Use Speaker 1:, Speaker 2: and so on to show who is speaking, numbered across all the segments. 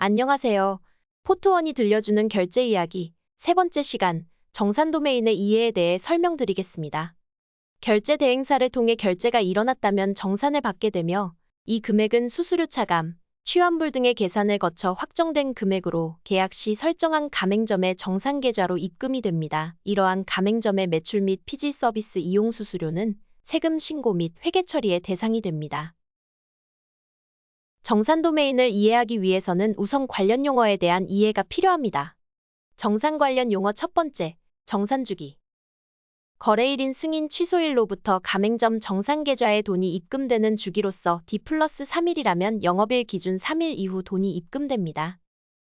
Speaker 1: 안녕하세요. 포트원이 들려주는 결제 이야기 세 번째 시간, 정산 도메인의 이해에 대해 설명드리겠습니다. 결제 대행사를 통해 결제가 일어났다면 정산을 받게 되며 이 금액은 수수료 차감, 취환불 등의 계산을 거쳐 확정된 금액으로 계약 시 설정한 가맹점의 정산 계좌로 입금이 됩니다. 이러한 가맹점의 매출 및 피지 서비스 이용 수수료는 세금 신고 및 회계 처리의 대상이 됩니다. 정산 도메인을 이해하기 위해서는 우선 관련 용어에 대한 이해가 필요합니다. 정산 관련 용어 첫 번째, 정산주기. 거래일인 승인 취소일로부터 가맹점 정산 계좌에 돈이 입금되는 주기로서 D+3일이라면 영업일 기준 3일 이후 돈이 입금됩니다.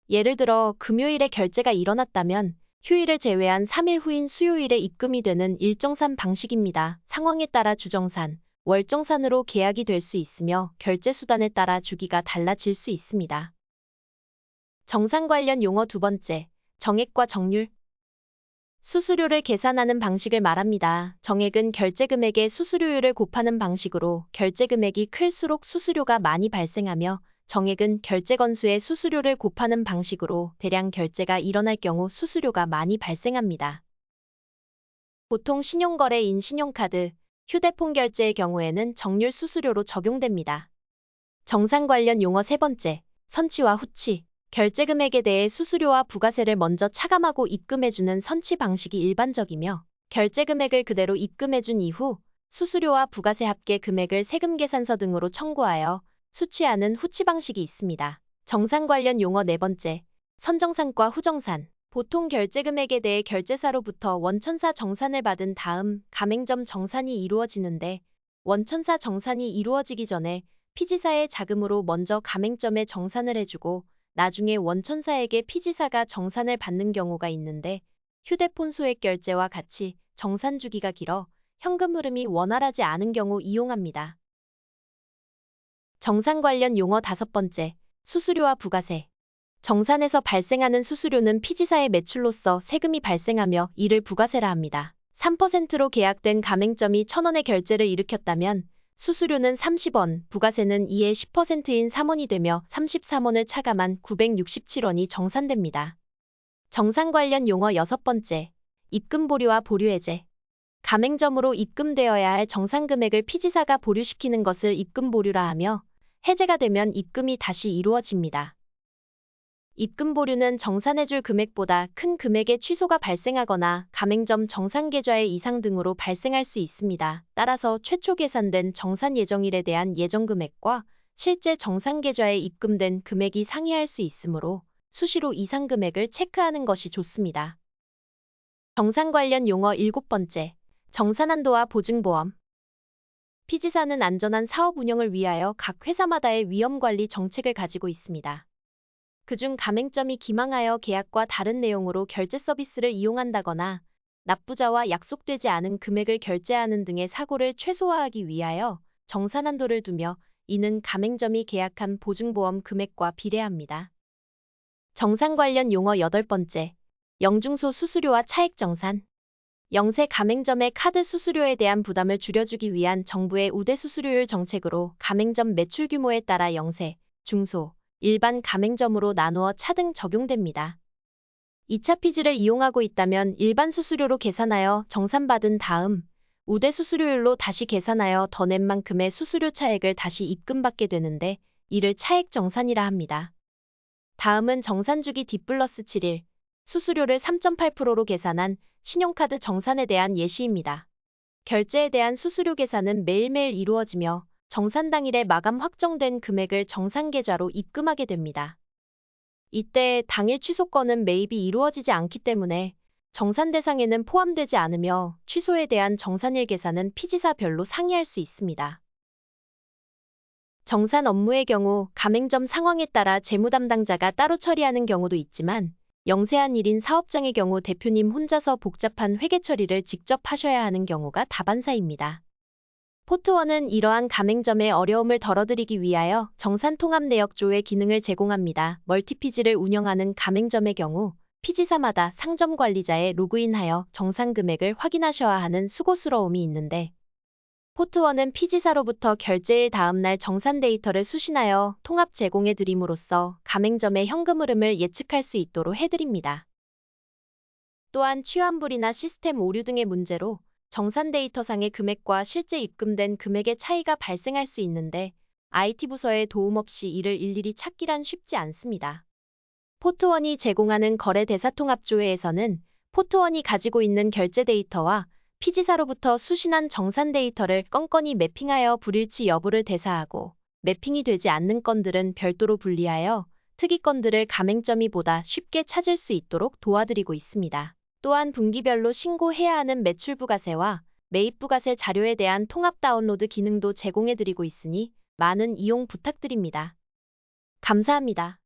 Speaker 1: 예를 들어 금요일에 결제가 일어났다면 휴일을 제외한 3일 후인 수요일에 입금이 되는 일정산 방식입니다. 상황에 따라 주정산, 월정산으로 계약이 될 수 있으며 결제 수단에 따라 주기가 달라질 수 있습니다. 정산 관련 용어 두 번째, 정액과 정률. 수수료를 계산하는 방식을 말합니다. 정액은 결제 금액의 수수료율을 곱하는 방식으로 결제 금액이 클수록 수수료가 많이 발생하며 정액은 결제 건수의 수수료를 곱하는 방식으로 대량 결제가 일어날 경우 수수료가 많이 발생합니다. 보통 신용거래인 신용카드, 휴대폰 결제의 경우에는 정률 수수료로 적용됩니다. 정산 관련 용어 세 번째, 선취와 후취. 결제 금액에 대해 수수료와 부가세를 먼저 차감하고 입금해주는 선취 방식이 일반적이며 결제 금액을 그대로 입금해준 이후 수수료와 부가세 합계 금액을 세금계산서 등으로 청구하여 수취하는 후취 방식이 있습니다. 정산 관련 용어 네 번째, 선정산과 후정산. 보통 결제 금액에 대해 결제사로부터 원천사 정산을 받은 다음 가맹점 정산이 이루어지는데 원천사 정산이 이루어지기 전에 피지사의 자금으로 먼저 가맹점에 정산을 해주고 나중에 원천사에게 피지사가 정산을 받는 경우가 있는데 휴대폰 소액 결제와 같이 정산 주기가 길어 현금 흐름이 원활하지 않은 경우 이용합니다. 정산 관련 용어 다섯 번째, 수수료와 부가세. 정산에서 발생하는 수수료는 피지사의 매출로서 세금이 발생하며 이를 부가세라 합니다. 3%로 계약된 가맹점이 1,000원의 결제를 일으켰다면 수수료는 30원, 부가세는 이의 10%인 3원이 되며 33원을 차감한 967원이 정산됩니다. 정산 관련 용어 여섯 번째, 입금 보류와 보류 해제. 가맹점으로 입금되어야 할 정산 금액을 피지사가 보류시키는 것을 입금 보류라 하며 해제가 되면 입금이 다시 이루어집니다. 입금 보류는 정산해줄 금액보다 큰 금액의 취소가 발생하거나 가맹점 정산 계좌의 이상 등으로 발생할 수 있습니다. 따라서 최초 계산된 정산 예정일에 대한 예정 금액과 실제 정산 계좌에 입금된 금액이 상이할 수 있으므로 수시로 이상 금액을 체크하는 것이 좋습니다. 정산 관련 용어 일곱 번째, 정산한도와 보증보험. 피지사는 안전한 사업 운영을 위하여 각 회사마다의 위험관리 정책을 가지고 있습니다. 그중 가맹점이 기망하여 계약과 다른 내용으로 결제 서비스를 이용한다거나 납부자와 약속되지 않은 금액을 결제하는 등의 사고를 최소화하기 위하여 정산한도를 두며 이는 가맹점이 계약한 보증보험 금액과 비례합니다. 정산 관련 용어 여덟 번째, 영중소 수수료와 차액정산. 영세 가맹점의 카드 수수료에 대한 부담을 줄여주기 위한 정부의 우대 수수료율 정책으로 가맹점 매출 규모에 따라 영세, 중소, 일반 가맹점으로 나누어 차등 적용됩니다. 2차 피지를 이용하고 있다면 일반 수수료로 계산하여 정산받은 다음 우대 수수료율로 다시 계산하여 더 낸 만큼의 수수료 차액을 다시 입금받게 되는데 이를 차액 정산이라 합니다. 다음은 정산주기 D+7일, 수수료를 3.8%로 계산한 신용카드 정산에 대한 예시입니다. 결제에 대한 수수료 계산은 매일매일 이루어지며 정산 당일에 마감 확정된 금액을 정산계좌로 입금하게 됩니다. 이때 당일 취소권은 매입이 이루어지지 않기 때문에 정산 대상에는 포함되지 않으며 취소에 대한 정산일 계산은 피지사별로 상의할 수 있습니다. 정산 업무의 경우 가맹점 상황에 따라 재무 담당자가 따로 처리하는 경우도 있지만 영세한 1인 사업장의 경우 대표님 혼자서 복잡한 회계 처리를 직접 하셔야 하는 경우가 다반사입니다. 포트원은 이러한 가맹점의 어려움을 덜어드리기 위하여 정산통합내역조의 기능을 제공합니다. 멀티피지를 운영하는 가맹점의 경우 피지사마다 상점 관리자에 로그인하여 정산 금액을 확인하셔야 하는 수고스러움이 있는데 포트원은 피지사로부터 결제일 다음날 정산 데이터를 수신하여 통합 제공해 드림으로써 가맹점의 현금 흐름을 예측할 수 있도록 해드립니다. 또한 취환불이나 시스템 오류 등의 문제로 정산 데이터상의 금액과 실제 입금된 금액의 차이가 발생할 수 있는데 IT 부서의 도움 없이 이를 일일이 찾기란 쉽지 않습니다. 포트원이 제공하는 거래 대사통합조회에서는 포트원이 가지고 있는 결제 데이터와 피지사로부터 수신한 정산 데이터를 건건히 매핑하여 불일치 여부를 대사하고 매핑이 되지 않는 건들은 별도로 분리하여 특이건들을 가맹점이 보다 쉽게 찾을 수 있도록 도와드리고 있습니다. 또한 분기별로 신고해야 하는 매출부가세와 매입부가세 자료에 대한 통합 다운로드 기능도 제공해드리고 있으니 많은 이용 부탁드립니다. 감사합니다.